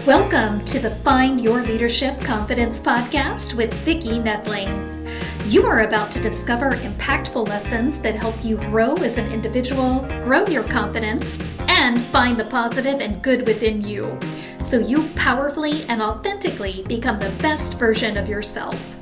Welcome to the Find Your Leadership Confidence podcast with Vicki Nedling. You are about to discover impactful lessons that help you grow as an individual, grow your confidence, and find the positive and good within you, so you powerfully and authentically become the best version of yourself.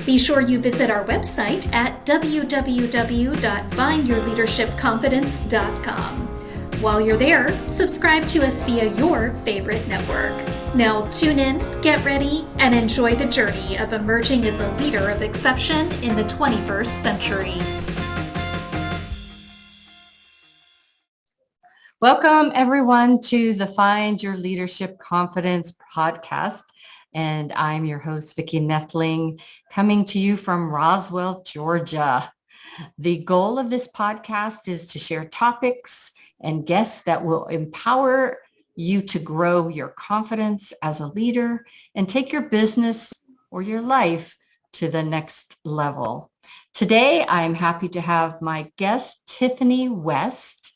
Be sure you visit our website at www.findyourleadershipconfidence.com. While you're there, subscribe to us via your favorite network. Now tune in, get ready, and enjoy the journey of emerging as a leader of exception in the 21st century. Welcome, everyone, to the Find Your Leadership Confidence podcast. And I'm your host, Vicki Nedling, coming to you from Roswell, Georgia. The goal of this podcast is to share topics and guests that will empower you to grow your confidence as a leader and take your business or your life to the next level. Today, I'm happy to have my guest, Tiffany West.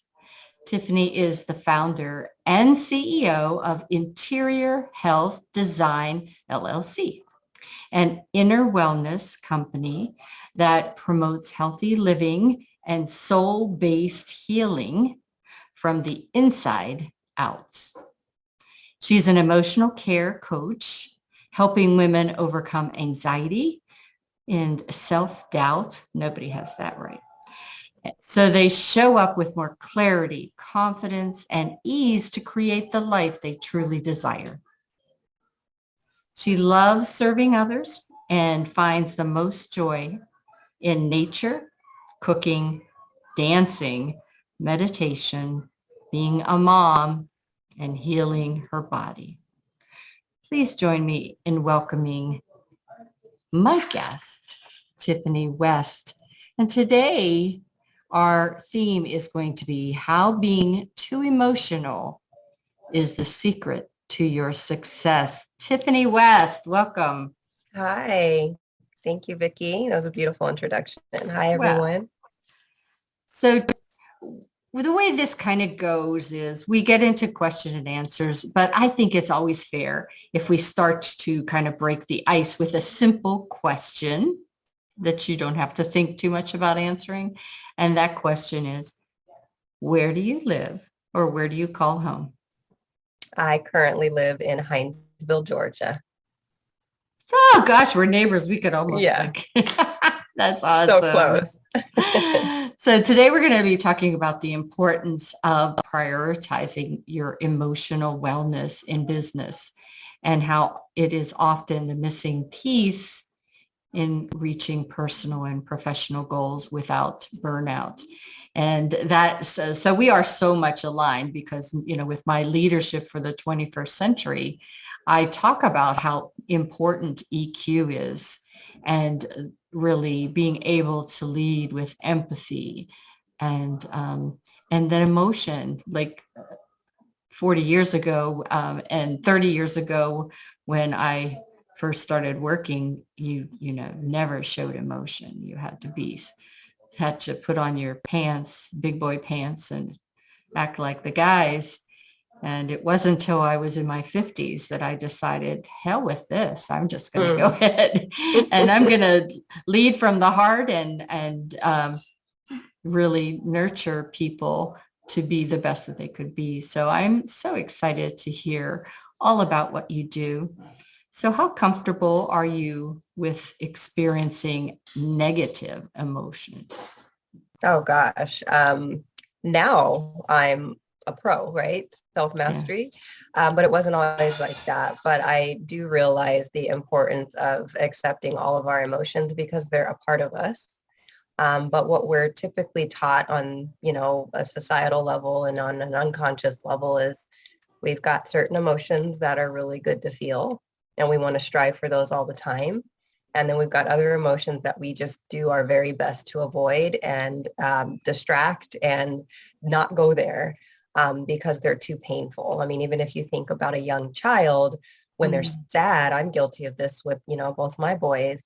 Tiffany is the founder and CEO of Interior Health Design, LLC, an inner wellness company that promotes healthy living and soul-based healing from the inside out. She's an emotional care coach, helping women overcome anxiety and self-doubt. Nobody has that right. So they show up with more clarity, confidence, and ease to create the life they truly desire. She loves serving others and finds the most joy in nature, cooking, dancing, meditation, being a mom, and healing her body. Please join me in welcoming my guest, Tiffany West. And today, our theme is going to be how being too emotional is the secret to your success. Tiffany West, welcome. Hi. Thank you, Vicki. That was a beautiful introduction. Hi, everyone. Well, so the way this kind of goes is we get into question and answers, but I think it's always fair if we start to kind of break the ice with a simple question that you don't have to think too much about answering. And that question is, where do you live, or where do you call home? I currently live in Hinesville, Georgia. Oh gosh, we're neighbors. We could almost like that's awesome. So close. So today we're going to be talking about the importance of prioritizing your emotional wellness in business and how it is often the missing piece in reaching personal and professional goals without burnout. And that, so we are so much aligned because, you know, with my leadership for the 21st century, I talk about how important EQ is and really being able to lead with empathy and then emotion. Like 40 years ago and 30 years ago when I first started working, you never showed emotion. You had to put on your pants, big boy pants, and act like the guys. And it wasn't until I was in my 50s that I decided, hell with this. I'm just going to go ahead and I'm going to lead from the heart and really nurture people to be the best that they could be. So I'm so excited to hear all about what you do. So how comfortable are you with experiencing negative emotions? Oh, gosh. Now I'm a pro, right? Self-mastery. Yeah. But it wasn't always like that. But I do realize the importance of accepting all of our emotions because they're a part of us. But what we're typically taught on, a societal level and on an unconscious level is we've got certain emotions that are really good to feel, and we want to strive for those all the time. And then we've got other emotions that we just do our very best to avoid and distract and not go there because they're too painful. I mean, even if you think about a young child, when they're sad, I'm guilty of this with, both my boys.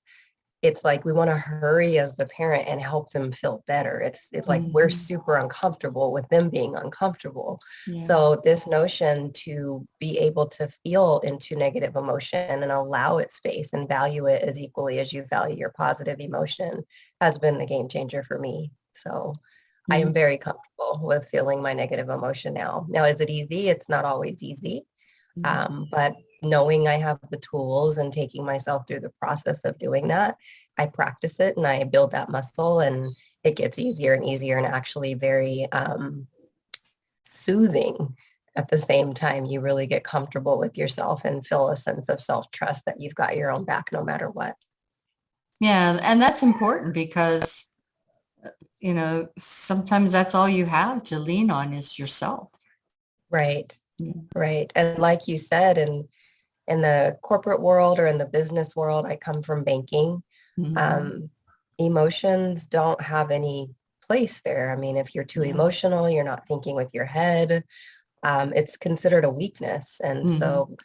it's like we want to hurry as the parent and help them feel better. It's like we're super uncomfortable with them being uncomfortable. Yeah. So this notion to be able to feel into negative emotion and allow it space and value it as equally as you value your positive emotion has been the game changer for me. So I am very comfortable with feeling my negative emotion now. Now, is it easy? It's not always easy. But knowing I have the tools and taking myself through the process of doing that, I practice it and I build that muscle, and it gets easier and easier and actually very soothing at the same time. You really get comfortable with yourself and feel a sense of self-trust that you've got your own back no matter what. Yeah, and that's important because, sometimes that's all you have to lean on is yourself. Right. Yeah. Right. And like you said, in the corporate world or in the business world, I come from banking. Emotions don't have any place there. I mean, if you're too emotional, you're not thinking with your head. It's considered a weakness. And so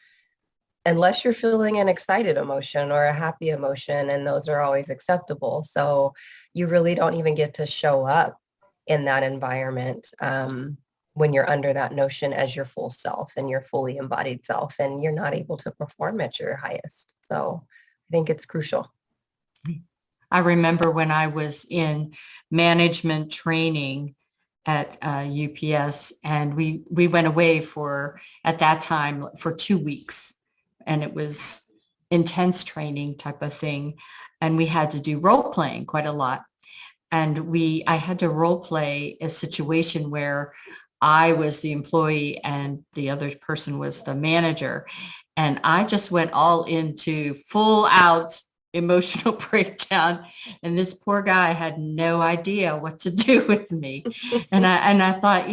unless you're feeling an excited emotion or a happy emotion, and those are always acceptable. So you really don't even get to show up in that environment when you're under that notion as your full self and your fully embodied self, and you're not able to perform at your highest. So I think it's crucial. I remember when I was in management training at UPS, and we went away at that time for 2 weeks, and it was intense training type of thing, and we had to do role playing quite a lot. And I had to role play a situation where I was the employee and the other person was the manager. And I just went all into full out emotional breakdown. And this poor guy had no idea what to do with me. And I thought,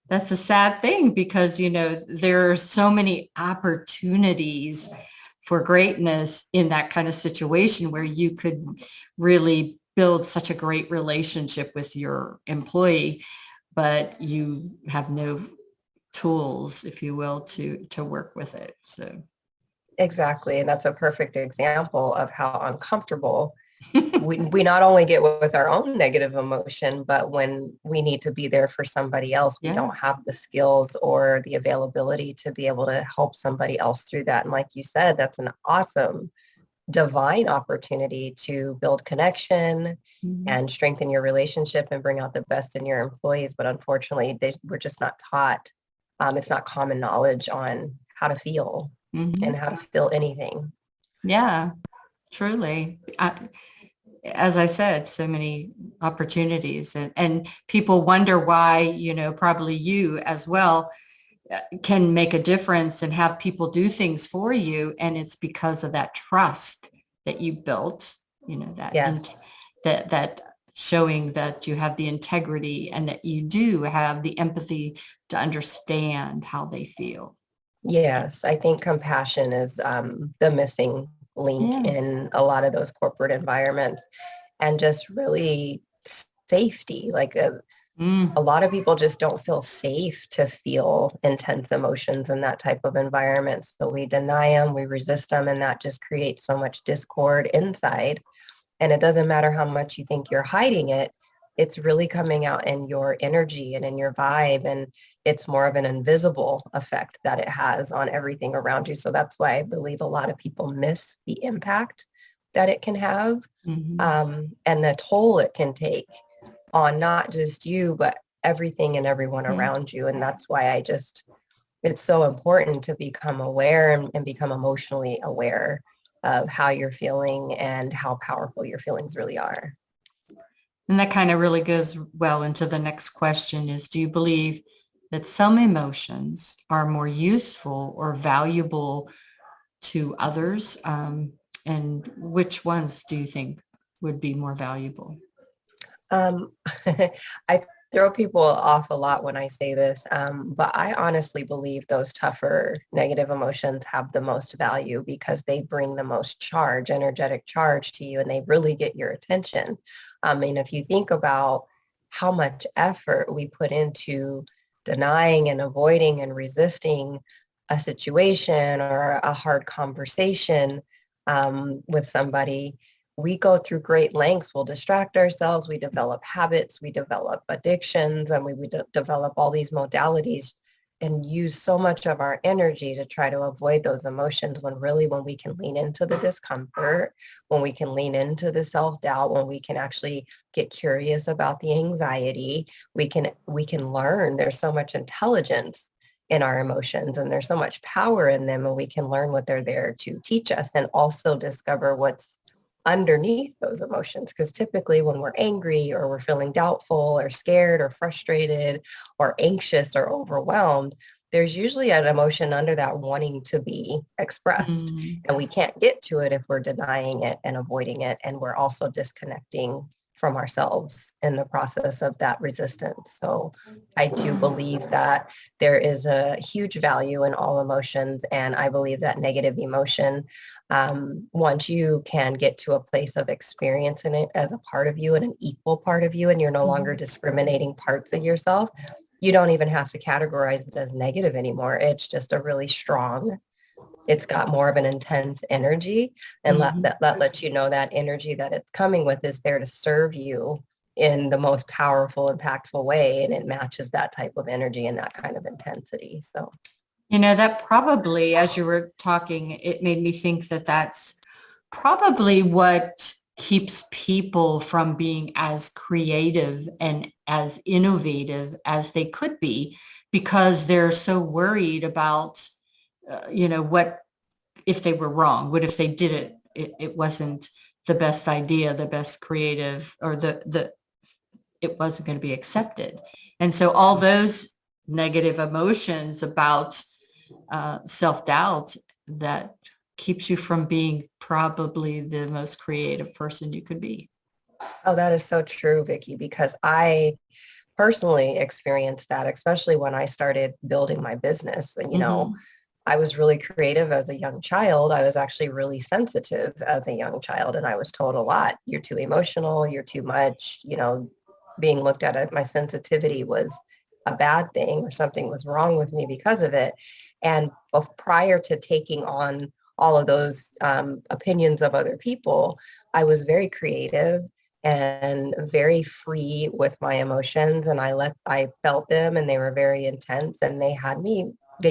that's a sad thing because, there are so many opportunities for greatness in that kind of situation where you could really build such a great relationship with your employee, but you have no tools, if you will, to work with it. So Exactly. And that's a perfect example of how uncomfortable we not only get with our own negative emotion, but when we need to be there for somebody else, we don't have the skills or the availability to be able to help somebody else through that. And like you said, that's an awesome divine opportunity to build connection and strengthen your relationship and bring out the best in your employees. But unfortunately, we're just not taught. It's not common knowledge on how to feel and how to feel anything. Yeah, truly. As I said, so many opportunities, and people wonder why, probably you as well, can make a difference and have people do things for you. And it's because of that trust that you built, that showing that you have the integrity and that you do have the empathy to understand how they feel. Yes, I think compassion is the missing link in a lot of those corporate environments, and just really safety. Like a lot of people just don't feel safe to feel intense emotions in that type of environment. So we deny them, we resist them, and that just creates so much discord inside. And it doesn't matter how much you think you're hiding it, it's really coming out in your energy and in your vibe. And it's more of an invisible effect that it has on everything around you. So that's why I believe a lot of people miss the impact that it can have and the toll it can take on not just you, but everything and everyone around you. And that's why it's so important to become aware and become emotionally aware of how you're feeling and how powerful your feelings really are. And that kind of really goes well into the next question is, do you believe that some emotions are more useful or valuable to others? And which ones do you think would be more valuable? I throw people off a lot when I say this, but I honestly believe those tougher negative emotions have the most value because they bring the most energetic charge to you, and they really get your attention. I mean, if you think about how much effort we put into denying and avoiding and resisting a situation or a hard conversation with somebody, we go through great lengths. We'll distract ourselves. We develop habits. We develop addictions, and we develop all these modalities and use so much of our energy to try to avoid those emotions, when really, when we can lean into the discomfort, when we can lean into the self-doubt, when we can actually get curious about the anxiety, we can learn. There's so much intelligence in our emotions, and there's so much power in them, and we can learn what they're there to teach us, and also discover what's underneath those emotions. Because typically when we're angry, or we're feeling doubtful or scared or frustrated or anxious or overwhelmed, there's usually an emotion under that wanting to be expressed. And we can't get to it if we're denying it and avoiding it. And we're also disconnecting from ourselves in the process of that resistance. So I do believe that there is a huge value in all emotions. And I believe that negative emotion, once you can get to a place of experiencing it as a part of you and an equal part of you, and you're no longer discriminating parts of yourself, you don't even have to categorize it as negative anymore. It's just a really strong, it's got more of an intense energy, and that lets you know that energy that it's coming with is there to serve you in the most powerful, impactful way. And it matches that type of energy and that kind of intensity. So, that probably, as you were talking, it made me think that that's probably what keeps people from being as creative and as innovative as they could be, because they're so worried about what if they were wrong? What if they did it wasn't the best idea, the best creative, or it wasn't going to be accepted. And so all those negative emotions about self-doubt, that keeps you from being probably the most creative person you could be. oh, that is so true, Vicki, because I personally experienced that, especially when I started building my business. I was really creative as a young child. I was actually really sensitive as a young child, and I was told a lot. You're too emotional. You're too much. Being looked at as my sensitivity was a bad thing, or something was wrong with me because of it. And prior to taking on all of those opinions of other people, I was very creative and very free with my emotions, and I felt them, and they were very intense, and they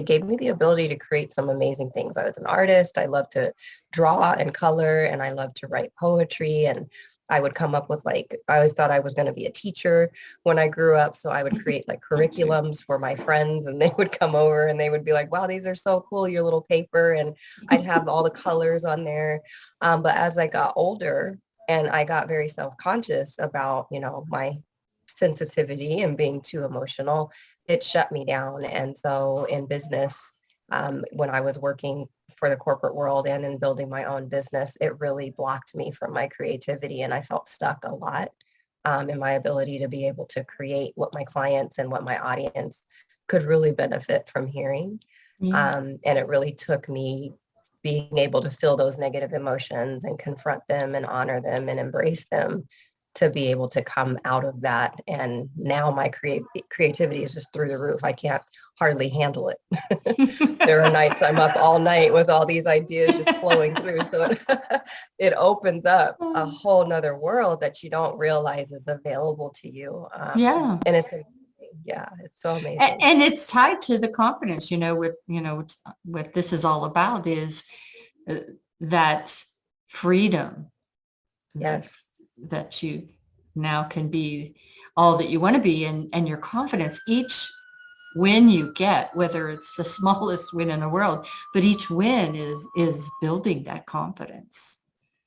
gave me the ability to create some amazing things. I was an artist. I loved to draw and color, and I loved to write poetry. And I would come up with I always thought I was going to be a teacher when I grew up. So I would create curriculums for my friends, and they would come over and they would be like, wow, these are so cool, your little paper. And I'd have all the colors on there. But as I got older and I got very self-conscious about, my sensitivity and being too emotional, it shut me down. And so in business, when I was working for the corporate world and in building my own business, it really blocked me from my creativity. And I felt stuck a lot in my ability to be able to create what my clients and what my audience could really benefit from hearing. And it really took me being able to feel those negative emotions and confront them and honor them and embrace them to be able to come out of that. And now my creativity is just through the roof. I can't hardly handle it. There are nights I'm up all night with all these ideas just flowing through. So it opens up a whole nother world that you don't realize is available to you. And it's amazing. Yeah, it's so amazing. And it's tied to the confidence, what this is all about is that freedom. Yes. That you now can be all that you want to be, and your confidence, each win you get, whether it's the smallest win in the world, but each win is building that confidence.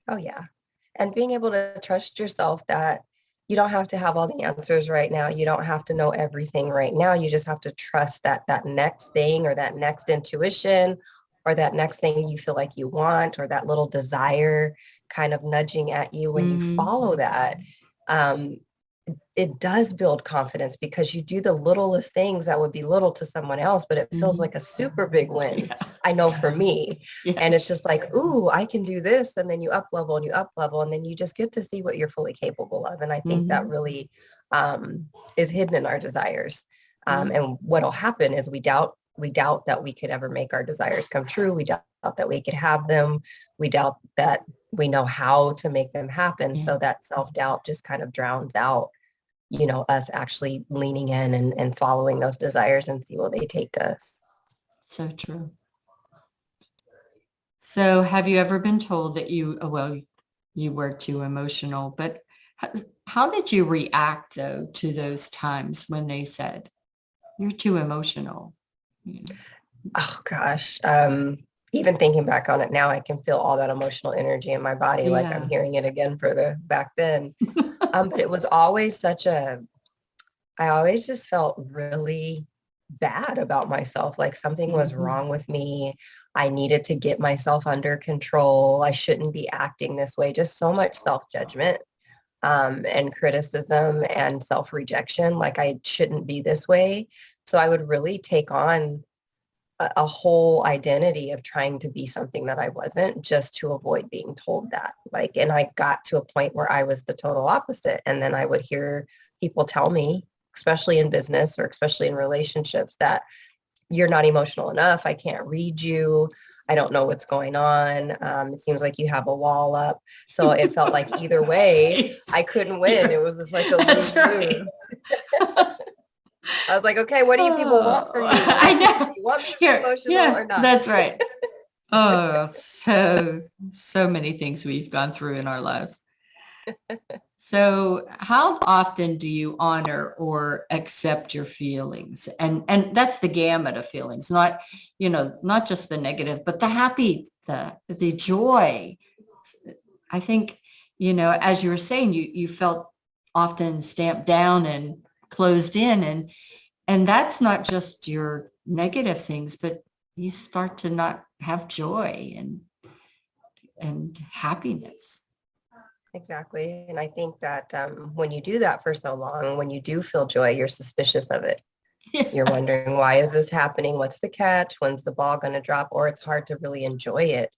Oh yeah. And being able to trust yourself that you don't have to have all the answers right now. You don't have to know everything right now. You just have to trust that next thing, or that next intuition, or that next thing you feel like you want, or that little desire kind of nudging at you. When you follow that, it does build confidence, because you do the littlest things that would be little to someone else, but it feels like a super big win. I know for me. Yes. And it's just like, ooh, I can do this. And then you up level and you up level, and then you just get to see what you're fully capable of. And I think that really is hidden in our desires. And what'll happen is we doubt we doubt that we could ever make our desires come true. We doubt that we could have them. We doubt that we know how to make them happen. Yeah. So that self-doubt just kind of drowns out, us actually leaning in and following those desires and see where they take us. So true. So have you ever been told that you were too emotional, but how did you react though to those times when they said you're too emotional? Oh gosh. Even thinking back on it now, I can feel all that emotional energy in my body. Like I'm Yeah. hearing it again for the back then. But it was always I always just felt really bad about myself. Like something was Mhm. wrong with me. I needed to get myself under control. I shouldn't be acting this way. Just so much self-judgment, and criticism and self-rejection. Like I shouldn't be this way. So I would really take on a whole identity of trying to be something that I wasn't, just to avoid being told that. Like, and I got to a point where I was the total opposite. And then I would hear people tell me, especially in business or especially in relationships, that you're not emotional enough. I can't read you. I don't know what's going on. It seems like you have a wall up. So it felt like either way, I couldn't win. It was just like a That's right. lose-lose. I was like, okay, what do you people want from me? I know. Do you want me to be Here, emotional yeah, or not? that's right. Oh, so many things we've gone through in our lives. So how often do you honor or accept your feelings? And that's the gamut of feelings, not just the negative, but the happy, the joy. I think, as you were saying, you felt often stamped down and closed in, and that's not just your negative things, but you start to not have joy and happiness. Exactly. And I think that when you do that for so long, when you do feel joy, you're suspicious of it. You're wondering, why is this happening? What's the catch? When's the ball going to drop? Or it's hard to really enjoy it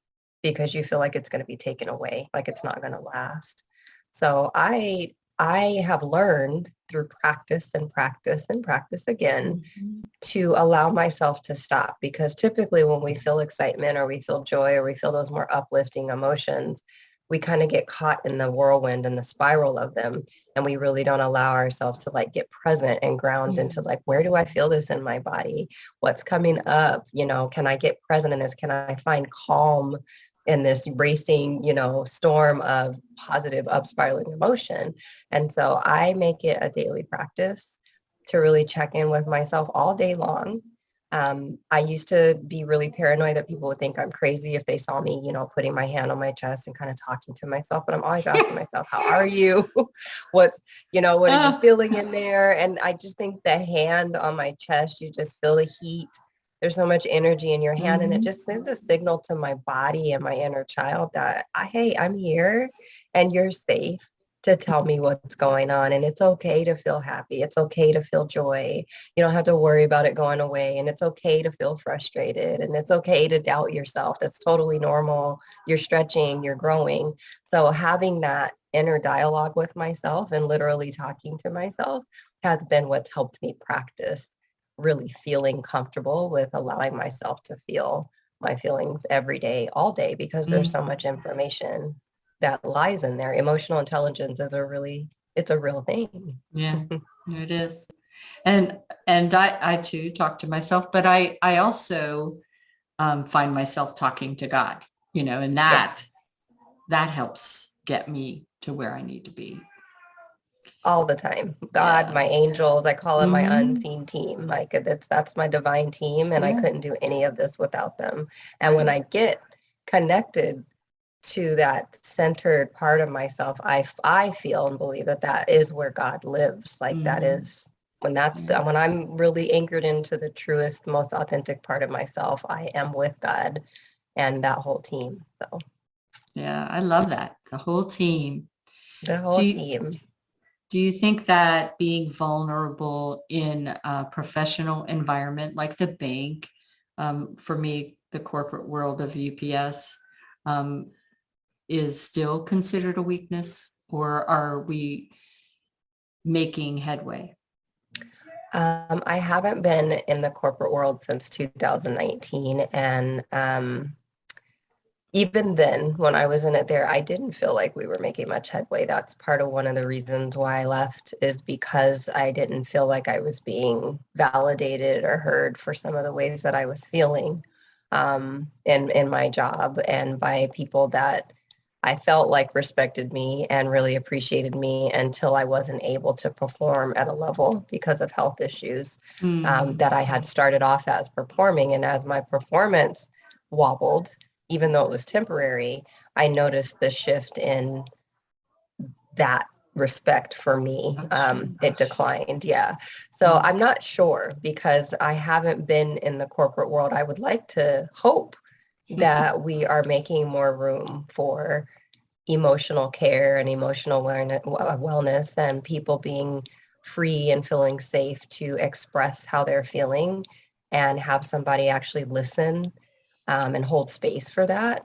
because you feel like it's going to be taken away, like it's not going to last. So I have learned through practice and practice and practice again Mhm. to allow myself to stop, because typically when we feel excitement or we feel joy or we feel those more uplifting emotions, we kind of get caught in the whirlwind and the spiral of them, and we really don't allow ourselves to like get present and ground Yeah. into like, where do I feel this in my body? What's coming up? Can I get present in this? Can I find calm in this racing, storm of positive up spiraling emotion? And so I make it a daily practice to really check in with myself all day long. I used to be really paranoid that people would think I'm crazy if they saw me, putting my hand on my chest and kind of talking to myself. But I'm always asking myself, how are you? What are you Uh, feeling in there? And I just think the hand on my chest, you just feel the heat. There's so much energy in your hand, and it mhm. just sends a signal to my body and my inner child that, hey, I'm here and you're safe to tell me what's going on. And it's okay to feel happy. It's okay to feel joy. You don't have to worry about it going away. And it's okay to feel frustrated. And it's okay to doubt yourself. That's totally normal. You're stretching, you're growing. So having that inner dialogue with myself and literally talking to myself has been what's helped me practice really feeling comfortable with allowing myself to feel my feelings every day, all day, because there's so much information that lies in there. Emotional intelligence is it's a real thing. Yeah, it is. And I too talk to myself, but I also find myself talking to God, and that Yes, that helps get me to where I need to be. all the time. God, Yeah. my angels, I call them my Hmm. unseen team. Like that's my divine team, and I Yeah. couldn't do any of this without them. And when I get connected to that centered part of myself, I feel and believe that that is where God lives. Like that Hmm. is Yeah. when I'm really anchored into the truest, most authentic part of myself, I am with God and that whole team. So Yeah. I love that. The whole team. the Do whole you, team. do you think that being vulnerable in a professional environment like the bank, for me, the corporate world of UPS, um, is still considered a weakness, or are we making headway? I haven't been in the corporate world since 2019. And even then, when I was in it there, I didn't feel like we were making much headway. That's part of one of the reasons why I left, is because I didn't feel like I was being validated or heard for some of the ways that I was feeling in my job, and by people that I felt like respected me and really appreciated me, until I wasn't able to perform at a level because of health issues that I had started off as performing. And as my performance wobbled, even though it was temporary, I noticed the shift in that respect for me. It declined. Yeah. So I'm not sure, because I haven't been in the corporate world. I would like to hope that we are making more room for emotional care and emotional wellness, and people being free and feeling safe to express how they're feeling, and have somebody actually listen and hold space for that.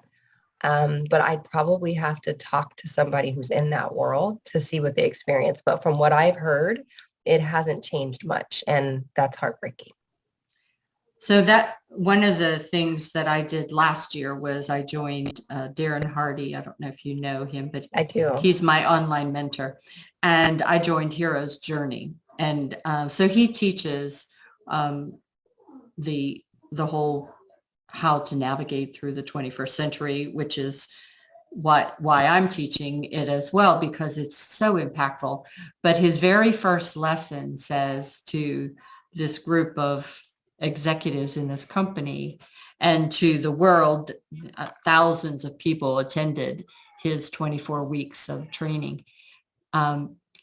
But I'd probably have to talk to somebody who's in that world to see what they experience. But from what I've heard, it hasn't changed much, and that's heartbreaking. So that one of the things that I did last year was I joined Darren Hardy. I don't know if you know him, but I do. He's my online mentor. And I joined Hero's Journey. And so he teaches the whole how to navigate through the 21st century, which is why I'm teaching it as well, because it's so impactful. But his very first lesson says to this group of executives in this company and to the world, thousands of people attended his 24 weeks of training.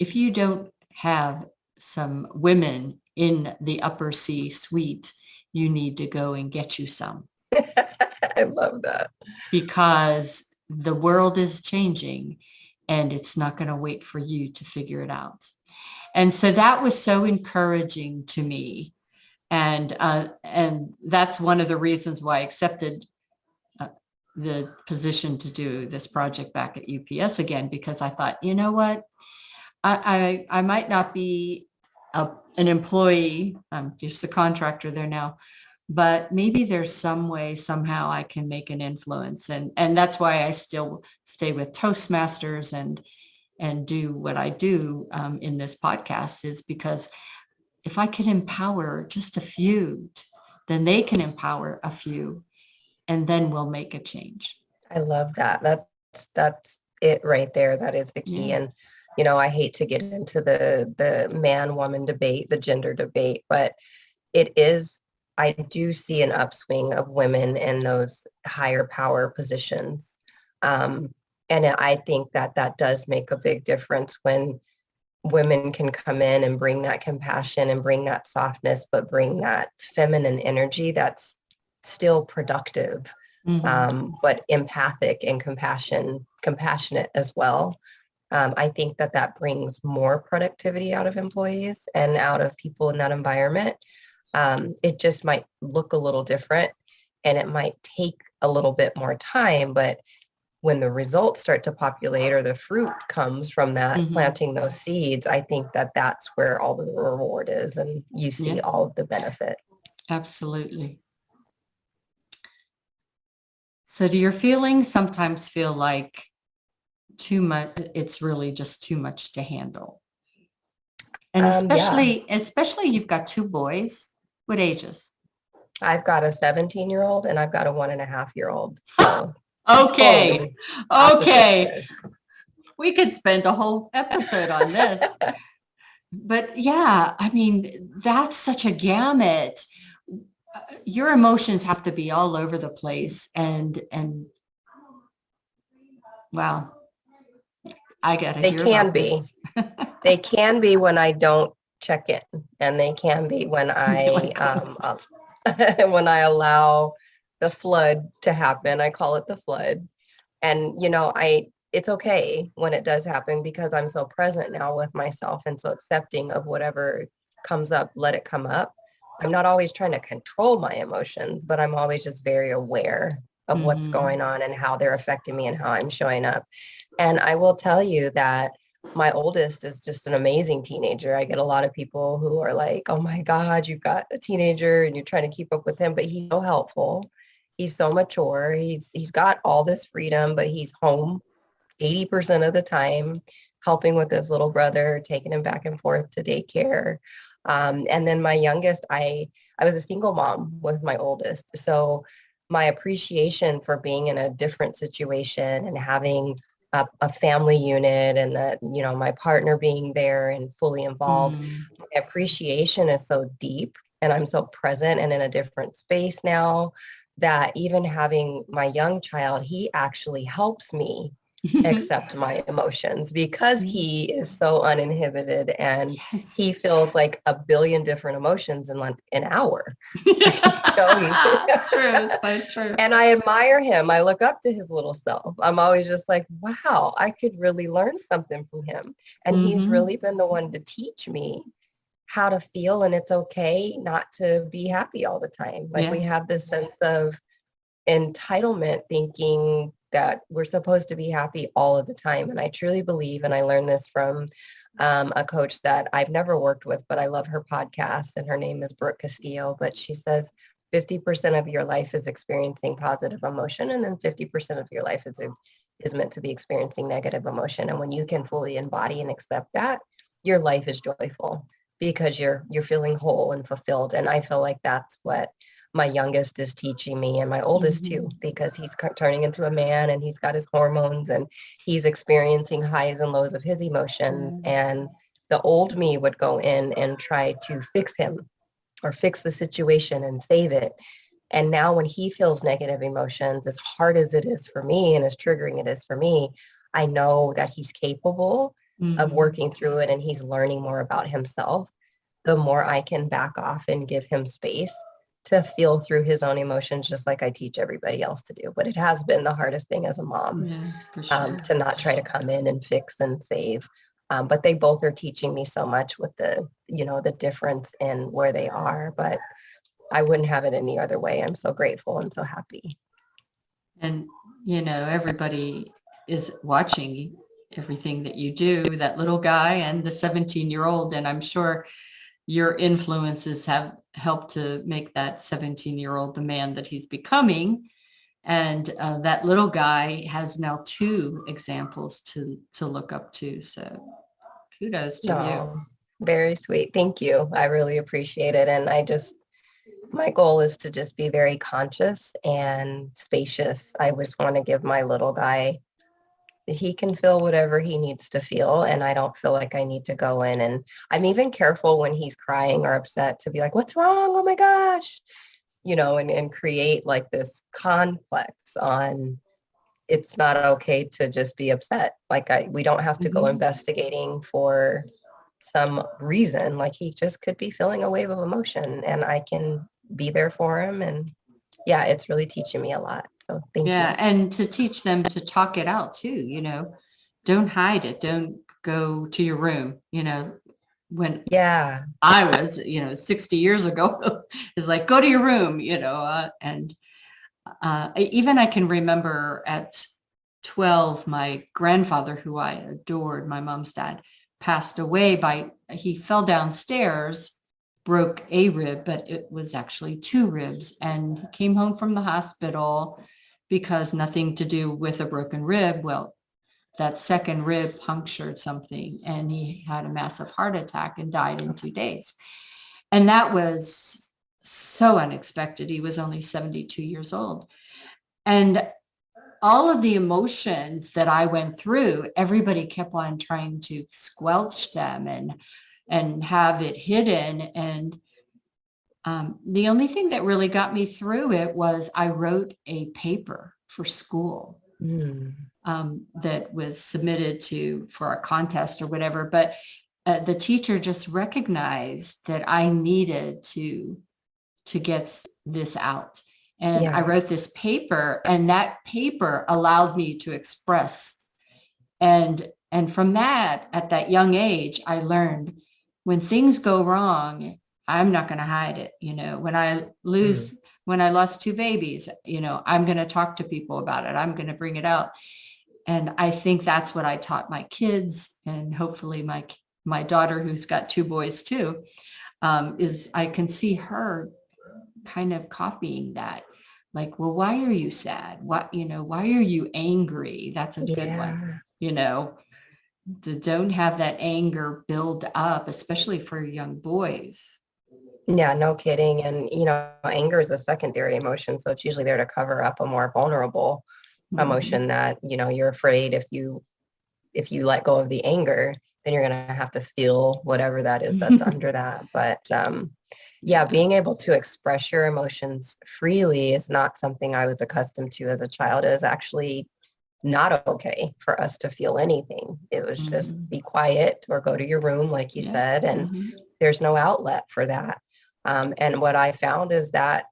If you don't have some women in the upper C-suite, you need to go and get you some. I love that. Because the world is changing, and it's not going to wait for you to figure it out. And so that was so encouraging to me. And that's one of the reasons why I accepted the position to do this project back at UPS again, because I thought, you know what, I might not be an employee, I'm just a contractor there now, but maybe there's some way, somehow I can make an influence. And that's why I still stay with Toastmasters and do what I do in this podcast, is because if I can empower just a few, then they can empower a few, and then we'll make a change. I love that. That's it right there. That is the key. Yeah. And, I hate to get into the man-woman debate, the gender debate, but I do see an upswing of women in those higher power positions. And I think that does make a big difference when women can come in and bring that compassion and bring that softness, but bring that feminine energy that's still productive, but empathic and compassionate as well. I think that brings more productivity out of employees and out of people in that environment. It just might look a little different, and it might take a little bit more time, but when the results start to populate, or the fruit comes from that, planting those seeds, I think that's where all the reward is, and you see all of the benefit. Absolutely. So do your feelings sometimes feel like too much? It's really just too much to handle. And especially you've got two boys. What ages? I've got a 17-year-old and I've got a 1.5-year-old. So okay. Okay. We could spend a whole episode on this. But yeah, I mean, that's such a gamut. Your emotions have to be all over the place. And wow, I got to hear about this. They can be when I don't check in, and they can be when I when I allow the flood to happen. I call it the flood. And it's okay when it does happen, because I'm so present now with myself and so accepting of whatever comes up. Let it come up. I'm not always trying to control my emotions, but I'm always just very aware of what's going on and how they're affecting me and how I'm showing up. And I will tell you that my oldest is just an amazing teenager. I get a lot of people who are like, oh my God, you've got a teenager and you're trying to keep up with him, but he's so helpful. He's so mature. He's got all this freedom, but he's home 80% of the time, helping with his little brother, taking him back and forth to daycare. And then my youngest, I was a single mom with my oldest. So my appreciation for being in a different situation and having a family unit and that, you know, my partner being there and fully involved, my appreciation is so deep and I'm so present and in a different space now that even having my young child, he actually helps me accept my emotions because he is so uninhibited and Yes. he feels like a billion different emotions in like an hour. True, so true. And I admire him. I look up to his little self. I'm always just like, wow, I could really learn something from him. And he's really been the one to teach me how to feel. And it's okay not to be happy all the time. Like we have this sense of entitlement thinking that we're supposed to be happy all of the time. And I truly believe, and I learned this from a coach that I've never worked with, but I love her podcast and her name is Brooke Castillo, but she says 50% of your life is experiencing positive emotion and then 50% of your life is meant to be experiencing negative emotion. And when you can fully embody and accept that, your life is joyful because you're feeling whole and fulfilled. And I feel like that's what my youngest is teaching me and my oldest too, because he's turning into a man and he's got his hormones and he's experiencing highs and lows of his emotions. And the old me would go in and try to fix him or fix the situation and save it. And now when he feels negative emotions, as hard as it is for me and as triggering it is for me, I know that he's capable of working through it and he's learning more about himself. The more I can back off and give him space to feel through his own emotions, just like I teach everybody else to do. But it has been the hardest thing as a mom to not try to come in and fix and save. But they both are teaching me so much with the, you know, the difference in where they are. But I wouldn't have it any other way. I'm so grateful and so happy. And, you know, everybody is watching everything that you do, that little guy and the 17-year-old. And I'm sure your influences have helped to make that 17-year-old the man that he's becoming. And that little guy has now 2 examples to look up to. So kudos to you. Very sweet. Thank you. I really appreciate it. And my goal is to just be very conscious and spacious. I just want to give my little guy, he can feel whatever he needs to feel. And I don't feel like I need to go in. And I'm even careful when he's crying or upset to be like, what's wrong? Oh my gosh. You know, and create like this complex on it's not okay to just be upset. Like we don't have to go investigating for some reason. Like he just could be feeling a wave of emotion and I can be there for him. And yeah, it's really teaching me a lot. So thank you. Yeah, and to teach them to talk it out too, you know, don't hide it. Don't go to your room, you know, when I was, you know, 60 years ago, it's like, go to your room, you know, and even I can remember at 12, my grandfather, who I adored, my mom's dad, passed away he fell downstairs, broke a rib, but it was actually 2 ribs. And he came home from the hospital because nothing to do with a broken rib. Well, that second rib punctured something and he had a massive heart attack and died in 2 days. And that was so unexpected. He was only 72 years old. And all of the emotions that I went through, everybody kept on trying to squelch them and have it hidden. And the only thing that really got me through it was I wrote a paper for school that was submitted for a contest or whatever. But the teacher just recognized that I needed to get this out. And I wrote this paper, and that paper allowed me to express. And from that, at that young age, I learned when things go wrong, I'm not going to hide it. You know, when I lost 2 babies, you know, I'm going to talk to people about it. I'm going to bring it out. And I think that's what I taught my kids, and hopefully my daughter, who's got two boys too, is I can see her kind of copying that. Like, well, why are you sad? Why are you angry? That's a good one. Don't have that anger build up, especially for young boys. Yeah, no kidding. And, anger is a secondary emotion. So it's usually there to cover up a more vulnerable emotion that, you're afraid if you let go of the anger, then you're going to have to feel whatever that is that's under that. But yeah, being able to express your emotions freely is not something I was accustomed to as a child. It was actually not okay for us to feel anything. It was just be quiet or go to your room, like you said, and there's no outlet for that. And what I found is that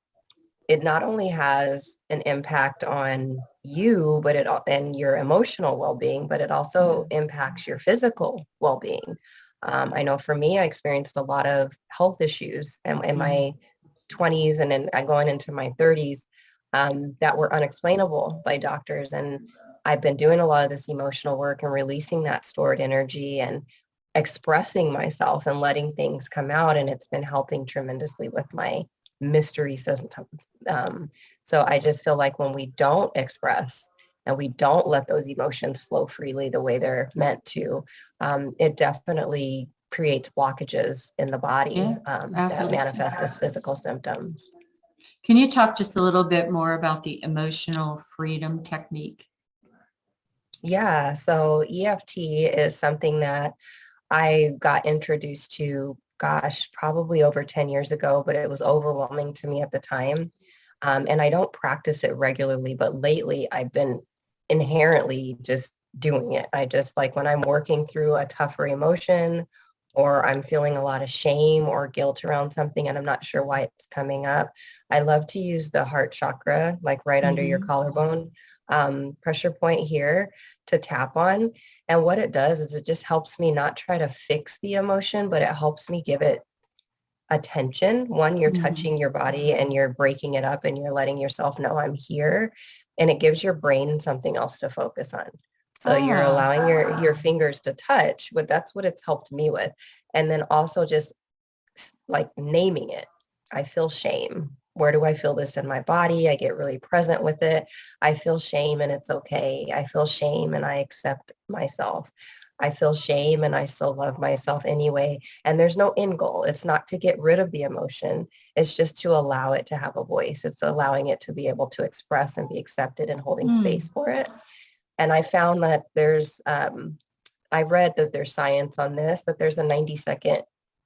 it not only has an impact on you, but and your emotional well-being, but it also impacts your physical well-being. I know for me, I experienced a lot of health issues in my 20s and then going into my 30s that were unexplainable by doctors. And I've been doing a lot of this emotional work and releasing that stored energy and expressing myself and letting things come out. And it's been helping tremendously with my mystery symptoms. So I just feel like when we don't express and we don't let those emotions flow freely the way they're meant to, it definitely creates blockages in the body that manifest as physical symptoms. Can you talk just a little bit more about the emotional freedom technique? Yeah, so EFT is something that I got introduced to, gosh, probably over 10 years ago, but it was overwhelming to me at the time. And I don't practice it regularly, but lately I've been inherently just doing it. I just like when I'm working through a tougher emotion or I'm feeling a lot of shame or guilt around something and I'm not sure why it's coming up, I love to use the heart chakra, like right under your collarbone, pressure point here to tap on. And what it does is it just helps me not try to fix the emotion, but it helps me give it attention. One, you're touching your body and you're breaking it up and you're letting yourself know I'm here. And it gives your brain something else to focus on. So you're allowing your fingers to touch, but that's what it's helped me with. And then also just like naming it. I feel shame. Where do I feel this in my body? I get really present with it. I feel shame and it's okay. I feel shame and I accept myself. I feel shame and I still love myself anyway. And there's no end goal. It's not to get rid of the emotion. It's just to allow it to have a voice. It's allowing it to be able to express and be accepted and holding space for it. And I found that I read that there's science on this, that there's a 90-second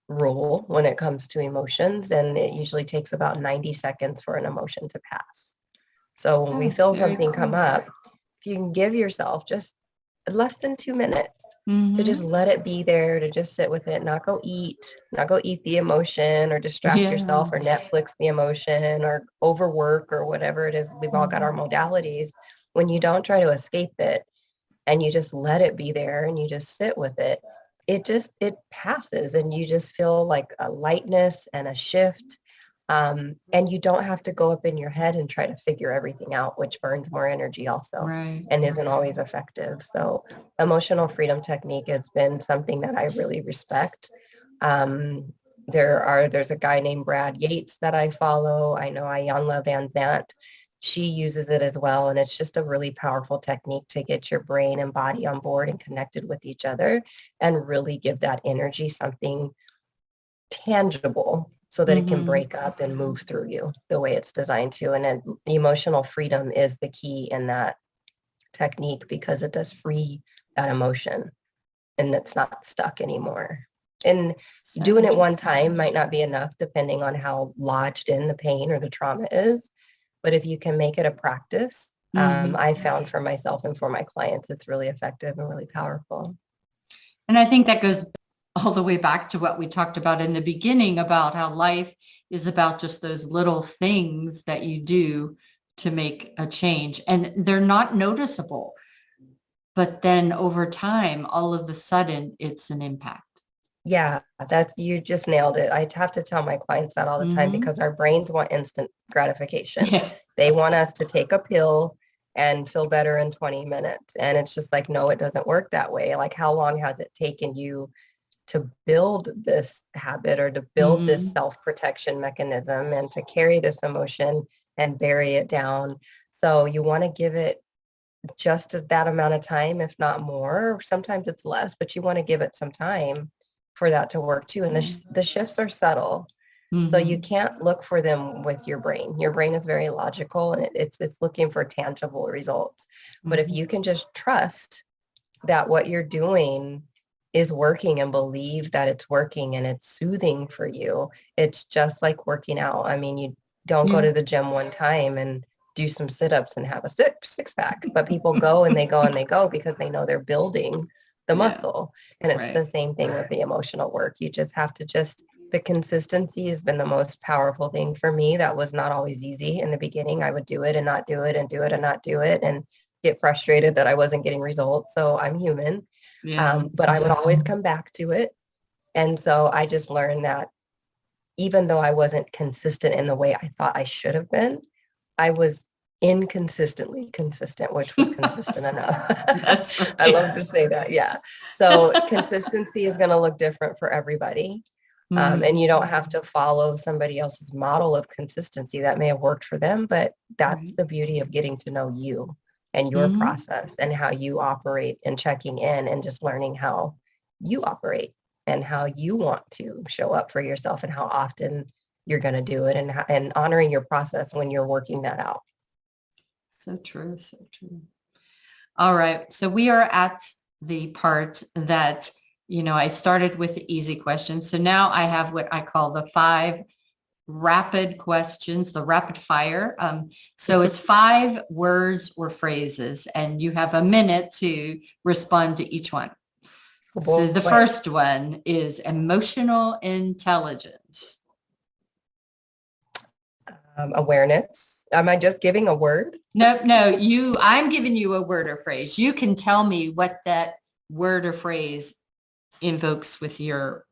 rule when it comes to emotions. And it usually takes about 90 seconds for an emotion to pass. So when we feel something come up, if you can give yourself just less than 2 minutes to just let it be there, to just sit with it, not go eat the emotion or distract yourself or Netflix the emotion or overwork or whatever it is. We've all got our modalities. When you don't try to escape it and you just let it be there and you just sit with it, it passes and you just feel like a lightness and a shift. And you don't have to go up in your head and try to figure everything out, which burns more energy also and isn't always effective. So emotional freedom technique has been something that I really respect. There's a guy named Brad Yates that I follow. I know Ayanla Van Zant. She uses it as well. And it's just a really powerful technique to get your brain and body on board and connected with each other and really give that energy something tangible so that it can break up and move through you the way it's designed to. And then emotional freedom is the key in that technique because it does free that emotion and it's not stuck anymore. And doing it one time might not be enough depending on how lodged in the pain or the trauma is. But if you can make it a practice, I found for myself and for my clients, it's really effective and really powerful. And I think that goes all the way back to what we talked about in the beginning about how life is about just those little things that you do to make a change. And they're not noticeable. But then over time, all of a sudden, it's an impact. Yeah, you just nailed it. I have to tell my clients that all the time because our brains want instant gratification. They want us to take a pill and feel better in 20 minutes. And it's just like, no, it doesn't work that way. Like, how long has it taken you to build this habit or to build this self-protection mechanism and to carry this emotion and bury it down? So you want to give it just that amount of time, if not more. Sometimes it's less, but you want to give it some time for that to work too. And the shifts are subtle. So you can't look for them with your brain. Your brain is very logical and it's looking for tangible results. But if you can just trust that what you're doing is working and believe that it's working and it's soothing for you, it's just like working out. I mean, you don't go to the gym one time and do some sit-ups and have a six pack, but people go and they go and they go because they know they're building the muscle. And it's the same thing with the emotional work. You just have to the consistency has been the most powerful thing for me. That was not always easy in the beginning. I would do it and not do it and do it and not do it and get frustrated that I wasn't getting results. So I'm human. But I would always come back to it. And so I just learned that even though I wasn't consistent in the way I thought I should have been, I was inconsistently consistent, which was consistent enough. That's right. I love to say that. Yeah. So consistency is going to look different for everybody. And you don't have to follow somebody else's model of consistency that may have worked for them, but that's the beauty of getting to know you and your process and how you operate and checking in and just learning how you operate and how you want to show up for yourself and how often you're going to do it and honoring your process when you're working that out. So true. So true. All right. So we are at the part that, I started with the easy questions. So now I have what I call the 5 rapid questions, the rapid fire. So it's 5 words or phrases, and you have a minute to respond to each one. So the first one is emotional intelligence. Awareness. Am I just giving a word? No, I'm giving you a word or phrase. You can tell me what that word or phrase invokes with your,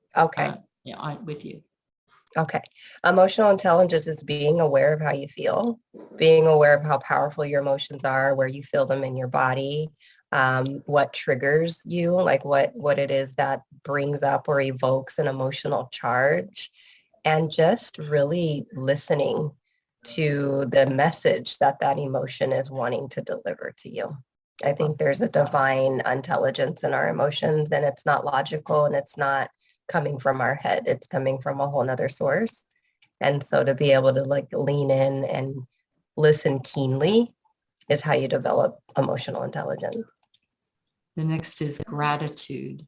with you. Okay. Emotional intelligence is being aware of how you feel, being aware of how powerful your emotions are, where you feel them in your body, what triggers you, like what it is that brings up or evokes an emotional charge, and just really listening to the message that emotion is wanting to deliver to you. I think there's a divine intelligence in our emotions, and it's not logical and it's not coming from our head. It's coming from a whole nother source. And so to be able to lean in and listen keenly is how you develop emotional intelligence. The next is gratitude.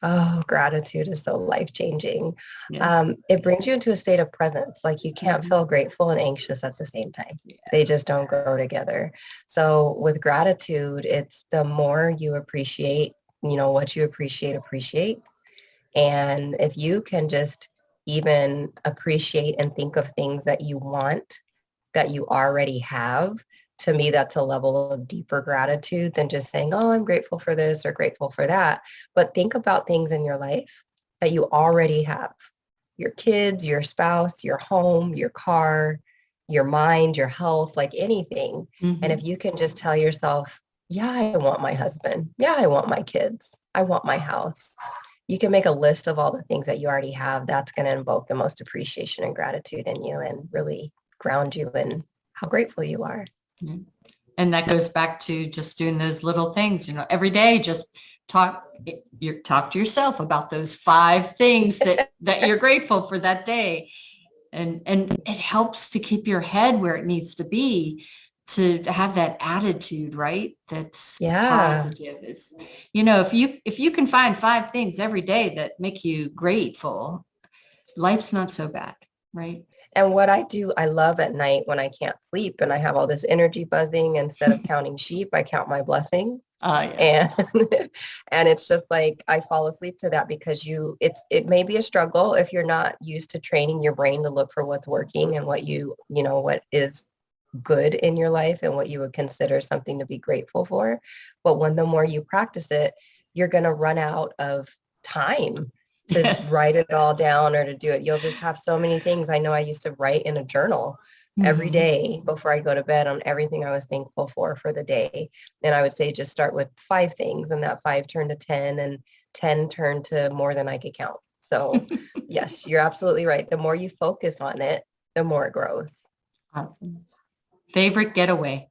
Oh, gratitude is so life-changing. Yeah. It brings you into a state of presence. Like you can't feel grateful and anxious at the same time. Yeah. They just don't go together. So with gratitude, it's the more you appreciate, what you appreciate. And if you can just even appreciate and think of things that you want, that you already have, to me, that's a level of deeper gratitude than just saying, oh, I'm grateful for this or grateful for that. But think about things in your life that you already have. Your kids, your spouse, your home, your car, your mind, your health, like anything. And if you can just tell yourself, yeah, I want my husband. Yeah, I want my kids. I want my house. You can make a list of all the things that you already have. That's going to invoke the most appreciation and gratitude in you and really ground you in how grateful you are. And that goes back to just doing those little things, every day, just talk to yourself about those 5 things that you're grateful for that day. And it helps to keep your head where it needs to be, to have that attitude, right? That's positive. It's, if you can find 5 things every day that make you grateful, life's not so bad, right? And what I do, I love at night when I can't sleep and I have all this energy buzzing, instead of counting sheep, I count my blessings. And it's just like I fall asleep to that, because it may be a struggle if you're not used to training your brain to look for what's working and what what is good in your life and what you would consider something to be grateful for. But the more you practice it, you're going to run out of time to write it all down or to do it. You'll just have so many things. I know I used to write in a journal every day before I go to bed on everything I was thankful for the day. And I would say just start with 5 things, and that 5 turned to 10, and 10 turned to more than I could count. So yes, you're absolutely right. The more you focus on it, the more it grows. Awesome. Favorite getaway?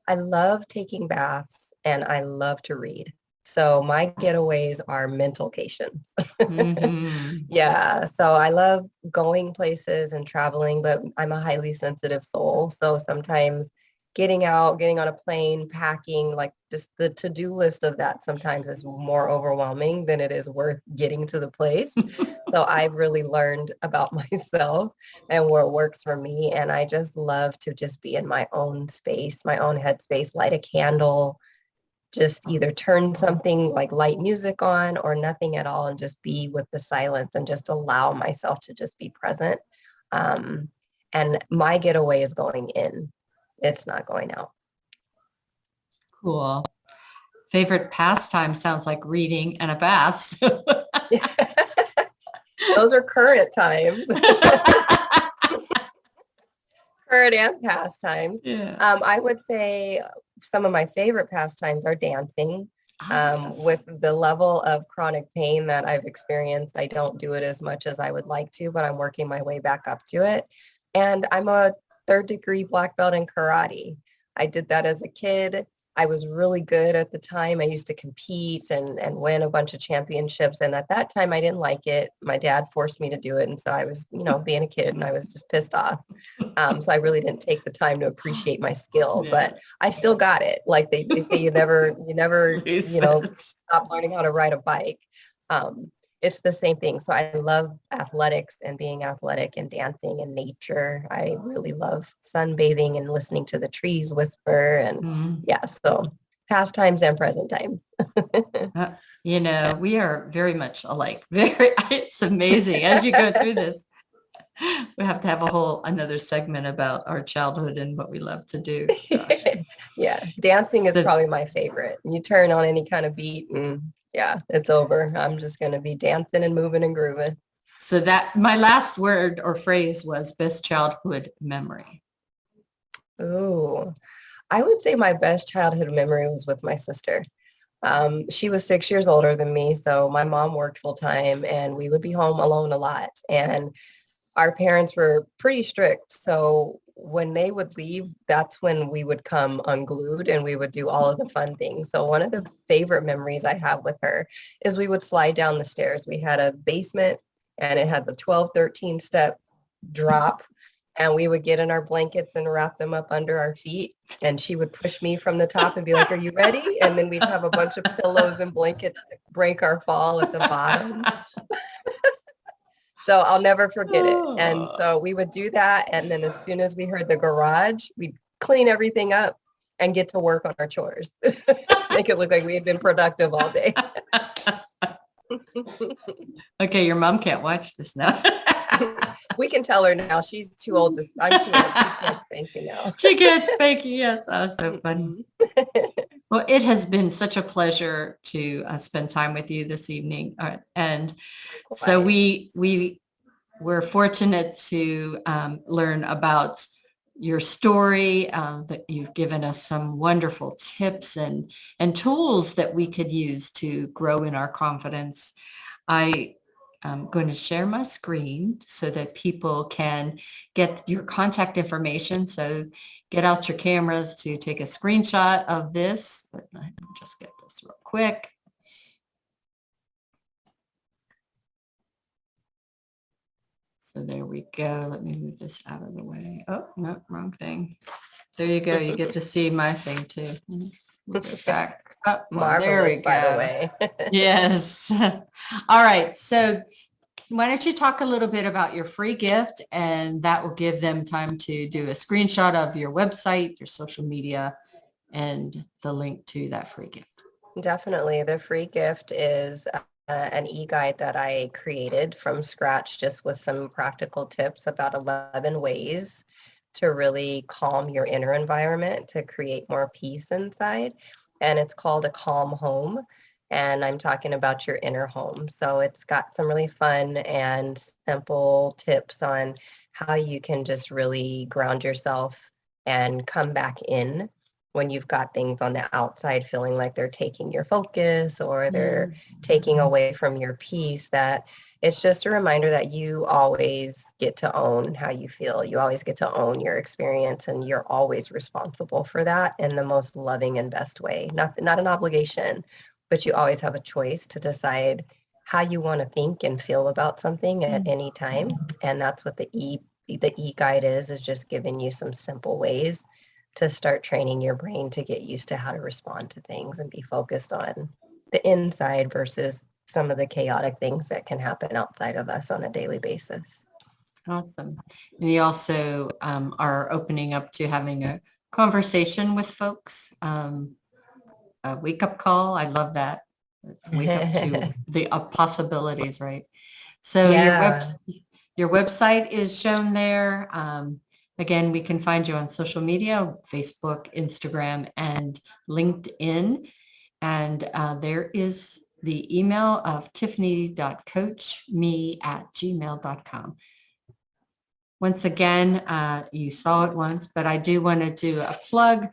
I love taking baths and I love to read. So my getaways are mentalcations. Yeah. So I love going places and traveling, but I'm a highly sensitive soul. So sometimes getting out, getting on a plane, packing, like just the to-do list of that sometimes is more overwhelming than it is worth getting to the place. So I've really learned about myself and what works for me. And I just love to just be in my own space, my own headspace, light a candle, just either turn something like light music on or nothing at all and just be with the silence and just allow myself to just be present. And my getaway is going in. It's not going out. Cool. Favorite pastime sounds like reading and a bath. Those are current times. Current and past times. Yeah. I would say some of my favorite pastimes are dancing. Yes. With the level of chronic pain that I've experienced, I don't do it as much as I would like to, but I'm working my way back up to it. And I'm a 3rd-degree black belt in karate. I did that as a kid. I was really good at the time. I used to compete and win a bunch of championships. And at that time, I didn't like it. My dad forced me to do it. And so I was, being a kid, and I was just pissed off. So I really didn't take the time to appreciate my skill, but I still got it. Like they say, you never, stop learning how to ride a bike. It's the same thing. So I love athletics and being athletic and dancing and nature. I really love sunbathing and listening to the trees whisper. And so past times and present times. We are very much alike. It's amazing. As you go through this, we have to have another segment about our childhood and what we love to do. Yeah. Dancing is probably my favorite. You turn on any kind of beat and it's over. I'm just going to be dancing and moving and grooving. So that my last word or phrase was best childhood memory. Oh, I would say my best childhood memory was with my sister. She was 6 years older than me. So my mom worked full time and we would be home alone a lot. And our parents were pretty strict. So when they would leave, that's when we would come unglued and we would do all of the fun things. So one of the favorite memories I have with her is we would slide down the stairs. We had a basement and it had the 12, 13 step drop. And we would get in our blankets and wrap them up under our feet. And she would push me from the top and be like, "Are you ready?" And then we'd have a bunch of pillows and blankets to break our fall at the bottom. So I'll never forget it. And so we would do that. And then as soon as we heard the garage, we'd clean everything up and get to work on our chores. Make it look like we had been productive all day. Okay, your mom can't watch this now. We can tell her now. She's too old. I'm too old. She can't spank you now. She can't spank you. Yes, that's so funny. Well, it has been such a pleasure to spend time with you this evening. And so we're fortunate to learn about your story, that you've given us some wonderful tips and tools that we could use to grow in our confidence. I'm going to share my screen so that people can get your contact information. So get out your cameras to take a screenshot of this. But let me just get this real quick. So there we go. Let me move this out of the way. Oh, no, wrong thing. There you go. You get to see my thing too. Move it back. Oh, well, there we go. By the way. Yes. All right. So why don't you talk a little bit about your free gift, and that will give them time to do a screenshot of your website, your social media, and the link to that free gift. Definitely. The free gift is an eGuide that I created from scratch, just with some practical tips about 11 ways to really calm your inner environment, to create more peace inside. And it's called A Calm Home. And I'm talking about your inner home. So it's got some really fun and simple tips on how you can just really ground yourself and come back in when you've got things on the outside feeling like they're taking your focus or they're taking away from your peace. That it's just a reminder that you always get to own how you feel. You always get to own your experience, and you're always responsible for that in the most loving and best way. Not an obligation, but you always have a choice to decide how you want to think and feel about something at any time. And that's what the eGuide is just giving you some simple ways to start training your brain to get used to how to respond to things and be focused on the inside versus some of the chaotic things that can happen outside of us on a daily basis. Awesome. And you also are opening up to having a conversation with folks, a wake-up call. I love that. Let's wake up to the possibilities, right? So your website is shown there. Again, we can find you on social media, Facebook, Instagram, and LinkedIn. And there is the email of tiffany.coachme@gmail.com. Once again, you saw it once, but I do want to do a plug.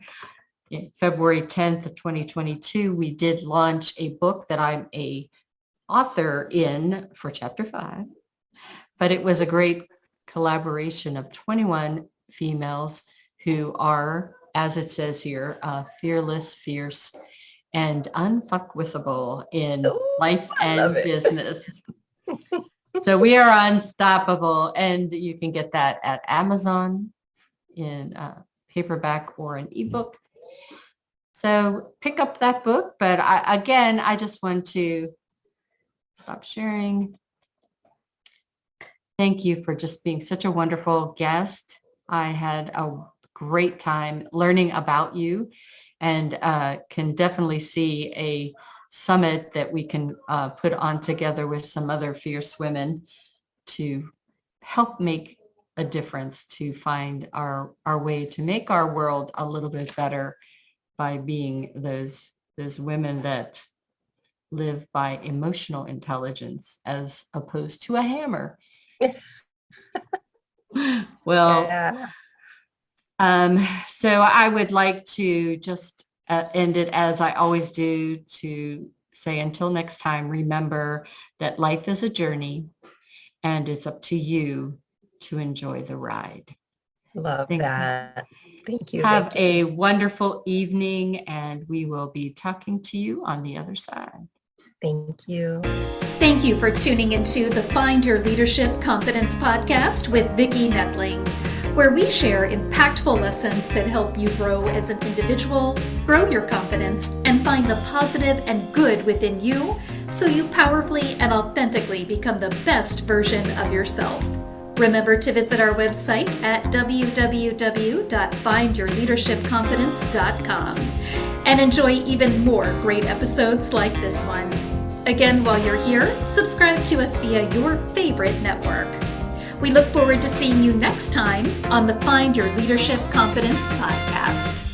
February 10th of 2022, we did launch a book that I'm a author in for chapter 5, but it was a great collaboration of 21 females who are, as it says here, fearless, fierce, and unfuckwithable in life and business. So we are unstoppable, and you can get that at Amazon in paperback or an ebook. So pick up that book. But I just want to stop sharing. Thank you for just being such a wonderful guest. I had a great time learning about you, and can definitely see a summit that we can put on together with some other fierce women to help make a difference, to find our way to make our world a little bit better by being those women that live by emotional intelligence as opposed to a hammer. Well, so I would like to just end it as I always do, to say until next time, remember that life is a journey and it's up to you to enjoy the ride. Love that. Thank you. Have a wonderful evening, and we will be talking to you on the other side. Thank you. Thank you for tuning into the Find Your Leadership Confidence podcast with Vicki Nedling, where we share impactful lessons that help you grow as an individual, grow your confidence, and find the positive and good within you so you powerfully and authentically become the best version of yourself. Remember to visit our website at www.findyourleadershipconfidence.com and enjoy even more great episodes like this one. Again, while you're here, subscribe to us via your favorite network. We look forward to seeing you next time on the Find Your Leadership Confidence podcast.